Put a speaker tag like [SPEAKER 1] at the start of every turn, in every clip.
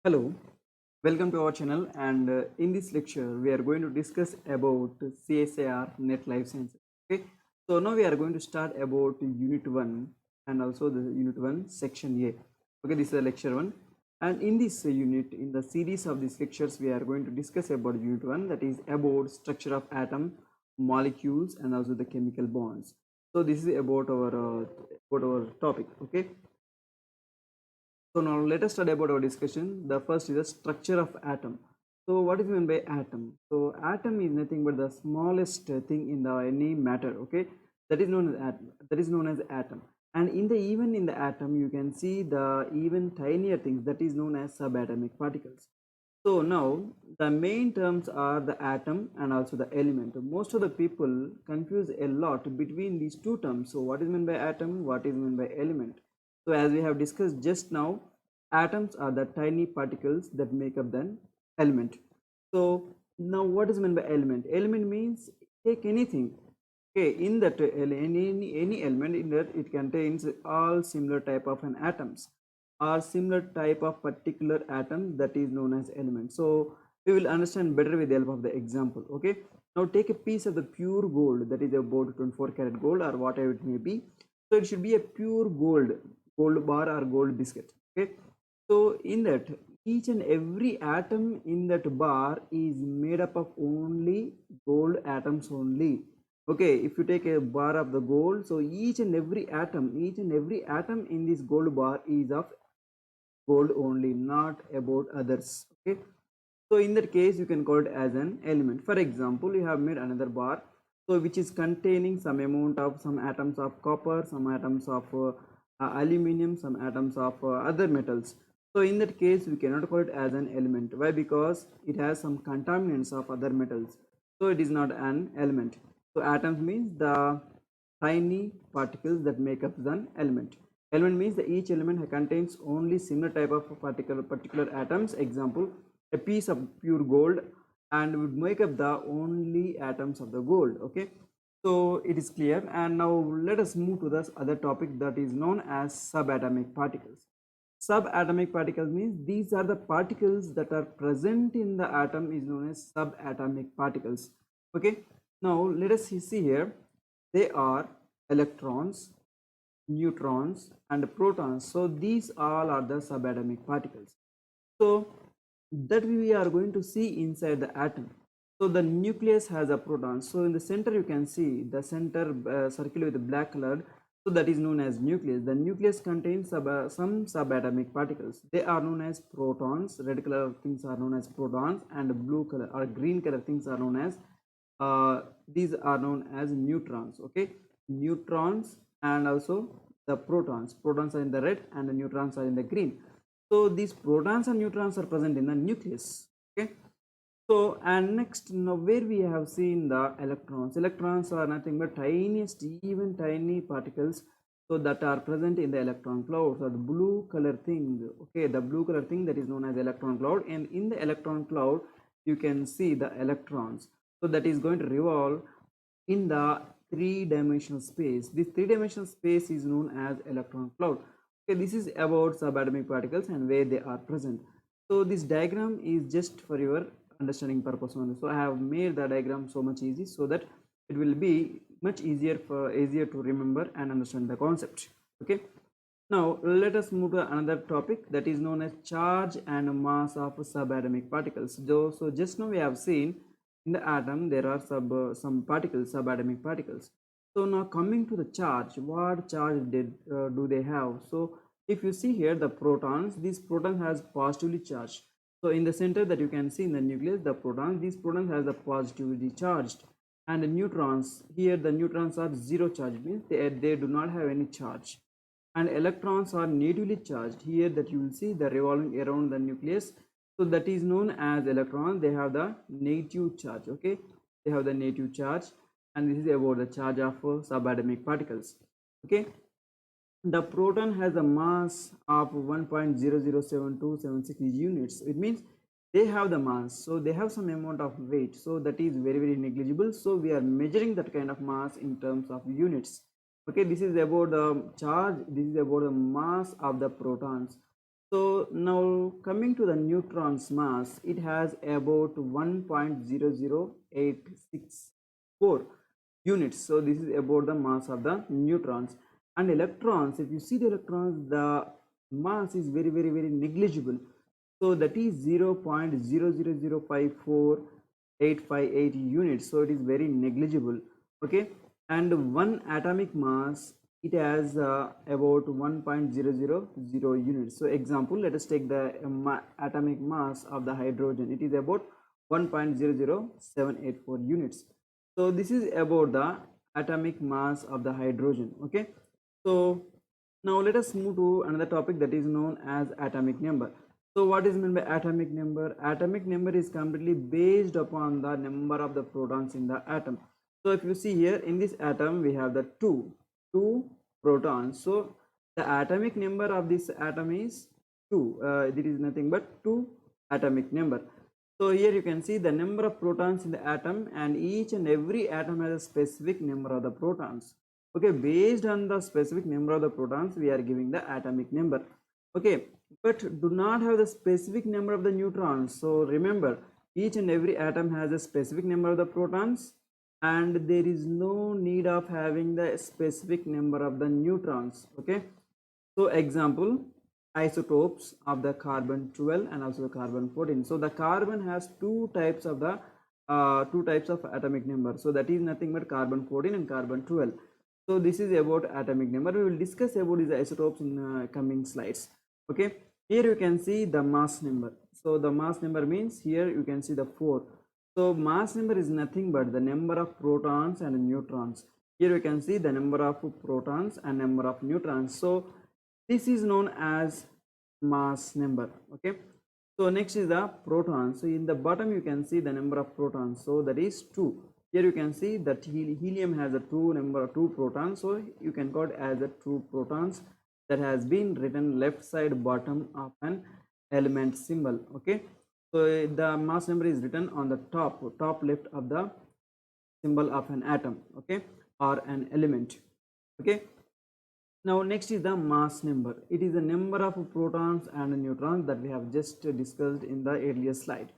[SPEAKER 1] Hello, welcome to our channel and in this lecture we are going to discuss about CSIR Net Life Sciences. Okay, so now we are going to start about Unit 1 and also the Unit 1 Section A. Okay, this is the lecture 1 and in this unit, in the series of these lectures, we are going to discuss about Unit 1, that is about structure of atom, molecules and also the chemical bonds. So this is about our topic. Okay, so now let us study about our discussion. The first is the structure of atom. So what is meant by atom? So atom is nothing but the smallest thing in the any matter. Okay, that is known as atom. That is known as atom. And even in the atom, you can see the even tinier things that is known as subatomic particles. So now the main terms are the atom and also the element. Most of the people confuse a lot between these two terms. So what is meant by atom? What is meant by element? So as we have discussed just now, atoms are the tiny particles that make up the element. So now what is meant by element? Element means take anything. Okay, in that any element in that it contains all similar type of an atoms or similar type of particular atom that is known as element. So we will understand better with the help of the example. Okay, now take a piece of the pure gold that is about 24 karat gold or whatever it may be. So it should be a pure gold bar or gold biscuit. Okay, so in that each and every atom in that bar is made up of only gold atoms only. Okay, if you take a bar of the gold, so each and every atom in this gold bar is of gold only, not about others. Okay, so in that case you can call it as an element. For example, you have made another bar, so which is containing some amount of some atoms of copper, some atoms of aluminum, some atoms of other metals. So in that case we cannot call it as an element. Why? Because it has some contaminants of other metals, so it is not an element. So atoms means the tiny particles that make up an element. Element means that each element contains only similar type of particular atoms. Example, a piece of pure gold and would make up the only atoms of the gold. Okay, so it is clear. And now let us move to this other topic that is known as subatomic particles. Subatomic particles means these are the particles that are present in the atom is known as subatomic particles. Okay, now let us see here. They are electrons, neutrons and protons. So these all are the subatomic particles. So that we are going to see inside the atom. So the nucleus has a proton. So in the center you can see the center circle with the black color. So that is known as nucleus. The nucleus contains some subatomic particles. They are known as protons. Red color things are known as protons and blue color or green color things are known as these are known as neutrons. Okay, neutrons and also the protons. Protons are in the red and the neutrons are in the green. So these protons and neutrons are present in the nucleus. Okay, so and next, now where we have seen the electrons. Electrons are nothing but tiniest, even tiny particles, so that are present in the electron cloud. So the blue color thing, okay, the blue color thing that is known as electron cloud, and in the electron cloud you can see the electrons. So that is going to revolve in the three-dimensional space. This three-dimensional space is known as electron cloud. Okay, this is about subatomic particles and where they are present. So this diagram is just for your understanding purpose only. So I have made the diagram so much easy so that it will be much easier to remember and understand the concept. Okay, now let us move to another topic that is known as charge and mass of subatomic particles. So just now we have seen in the atom there are some particles, subatomic particles. So now coming to the charge, what charge do they have? So if you see here the protons, these protons has positively charged. So in the center that you can see in the nucleus, the protons, these protons has a positively charged, and the neutrons, here the neutrons are zero charge, means they do not have any charge, and electrons are negatively charged. Here that you will see the revolving around the nucleus, so that is known as electrons. They have the negative charge. Okay, they have the negative charge, and this is about the charge of subatomic particles. Okay, the proton has a mass of 1.007276 units. It means they have the mass, so they have some amount of weight, so that is very negligible. So we are measuring that kind of mass in terms of units. Okay, this is about the charge, this is about the mass of the protons. So now coming to the neutron's mass, it has about 1.00864 units. So this is about the mass of the neutrons. And electrons, if you see the electrons, the mass is very negligible. So that is 0.00054,858 units. So it is very negligible. Okay, and one atomic mass, it has about 1.000 units. So example, let us take the atomic mass of the hydrogen. It is about 1.00784 units. So this is about the atomic mass of the hydrogen. Okay, so now let us move to another topic that is known as atomic number. So what is meant by atomic number? Atomic number is completely based upon the number of the protons in the atom. So if you see here in this atom, we have the two protons. So the atomic number of this atom is 2. It is nothing but 2 atomic number. So here you can see the number of protons in the atom, and each and every atom has a specific number of the protons. Okay, based on the specific number of the protons, we are giving the atomic number. Okay, but do not have the specific number of the neutrons. So remember, each and every atom has a specific number of the protons, and there is no need of having the specific number of the neutrons. Okay, so example, isotopes of the carbon 12 and also the carbon 14. So the carbon has two types of atomic number. So that is nothing but carbon 14 and carbon 12. So this is about atomic number. We will discuss about these isotopes in coming slides. Okay, here you can see the mass number. So the mass number means here you can see the 4. So mass number is nothing but the number of protons and neutrons. Here you can see the number of protons and number of neutrons. So this is known as mass number. Okay, so next is the protons. So in the bottom you can see the number of protons. So that is 2. Here you can see that helium has a two protons. So you can call it as a 2 protons. That has been written left side bottom of an element symbol. Okay, so the mass number is written on the top left of the symbol of an atom. Okay, or an element. Okay, now next is the mass number. It is the number of protons and neutrons that we have just discussed in the earlier slide.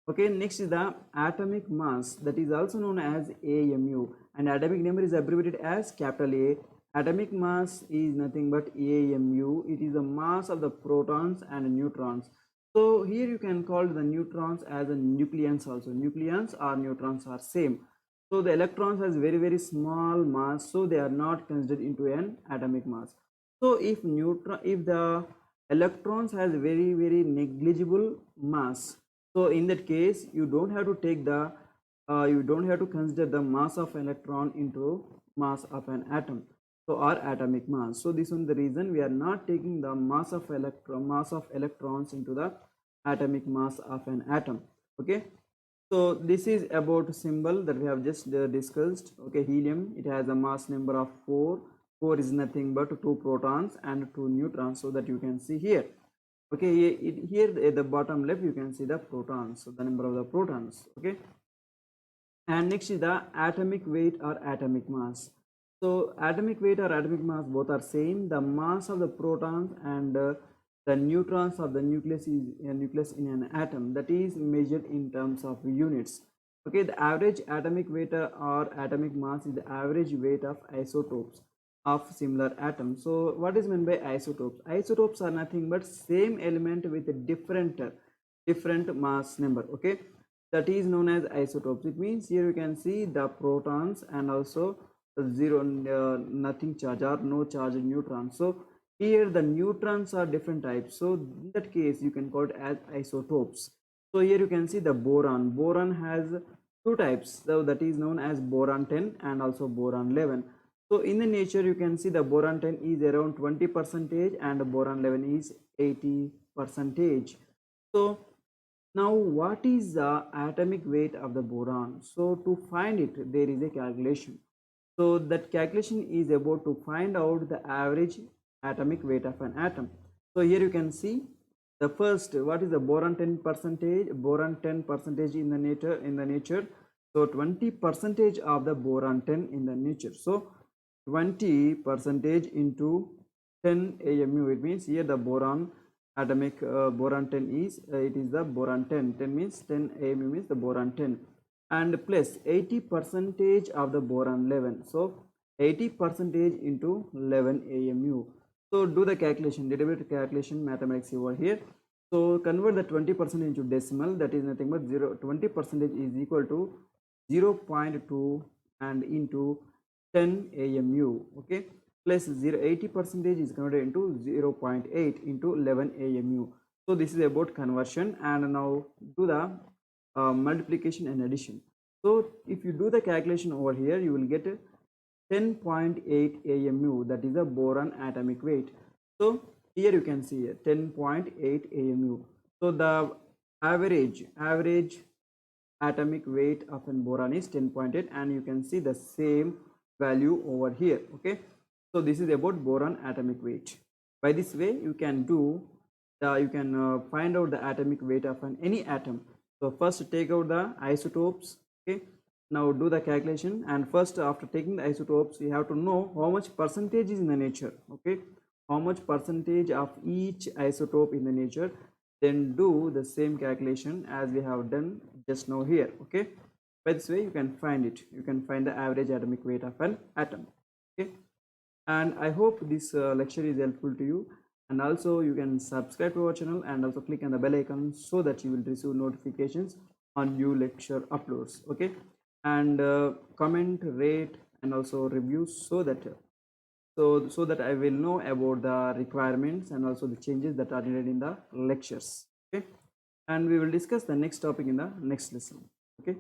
[SPEAKER 1] Okay, next is the atomic mass, that is also known as AMU, and atomic number is abbreviated as capital A. Atomic mass is nothing but AMU. It is the mass of the protons and neutrons. So here you can call the neutrons as a nucleons also. Nucleons or neutrons are same. So the electrons has very small mass, so they are not considered into an atomic mass. So if the electrons has very negligible mass, so in that case you don't have to take the you don't have to consider the mass of electron into mass of an atom, so or atomic mass. So this is the reason we are not taking the mass of electrons into the atomic mass of an atom. Okay, so this is about symbol that we have just discussed. Okay, helium, it has a mass number of 4. 4 is nothing but 2 protons and 2 neutrons, so that you can see here. Okay, here at the bottom left you can see the protons, so the number of the protons. Okay, and next is the atomic weight or atomic mass. So atomic weight or atomic mass both are same. The mass of the protons and the neutrons of the nucleus is a nucleus in an atom, that is measured in terms of units. Okay, the average atomic weight or atomic mass is the average weight of isotopes of similar atoms. So what is meant by isotopes? Isotopes are nothing but same element with a different mass number. Okay, that is known as isotopes. It means here you can see the protons and also zero nothing charge or no charge neutrons. So here the neutrons are different types, so in that case you can call it as isotopes. So here you can see the boron. Boron has 2 types, so that is known as boron 10 and also boron 11. So in the nature you can see the boron 10 is around 20% and boron 11 is 80%. So now what is the atomic weight of the boron? So to find it there is a calculation. So that calculation is about to find out the average atomic weight of an atom. So here you can see the first, what is the boron 10%? Boron 10% in the nature. So 20% of the boron 10 in the nature. So 20% into 10 AMU. It means here the boron atomic boron 10 is it is the boron 10. 10 means 10 AMU means the boron 10, and plus 80 percentage of the boron 11. So 80 percentage into 11 AMU. So do the calculation, little bit calculation mathematics over here. So convert the 20% into decimal, that is nothing but 20 percentage is equal to 0.2 and into 10 AMU. Okay, plus 80 percentage is converted into 0.8 into 11 AMU. So this is about conversion, and now do the multiplication and addition. So if you do the calculation over here, you will get 10.8 AMU, that is the boron atomic weight. So here you can see 10.8 AMU. So the average atomic weight of an boron is 10.8, and you can see the same value over here. Okay, so this is about boron atomic weight. By this way you can do you can find out the atomic weight of any atom. So first take out the isotopes. Okay, now do the calculation, and first after taking the isotopes you have to know how much percentage is in the nature. Okay, how much percentage of each isotope in the nature, then do the same calculation as we have done just now here. Okay, by this way you can find it, you can find the average atomic weight of an atom. Okay, and I hope this lecture is helpful to you, and also you can subscribe to our channel and also click on the bell icon so that you will receive notifications on new lecture uploads. Okay, and comment, rate and also review so that so that I will know about the requirements and also the changes that are needed in the lectures. Okay, and we will discuss the next topic in the next lesson. Okay.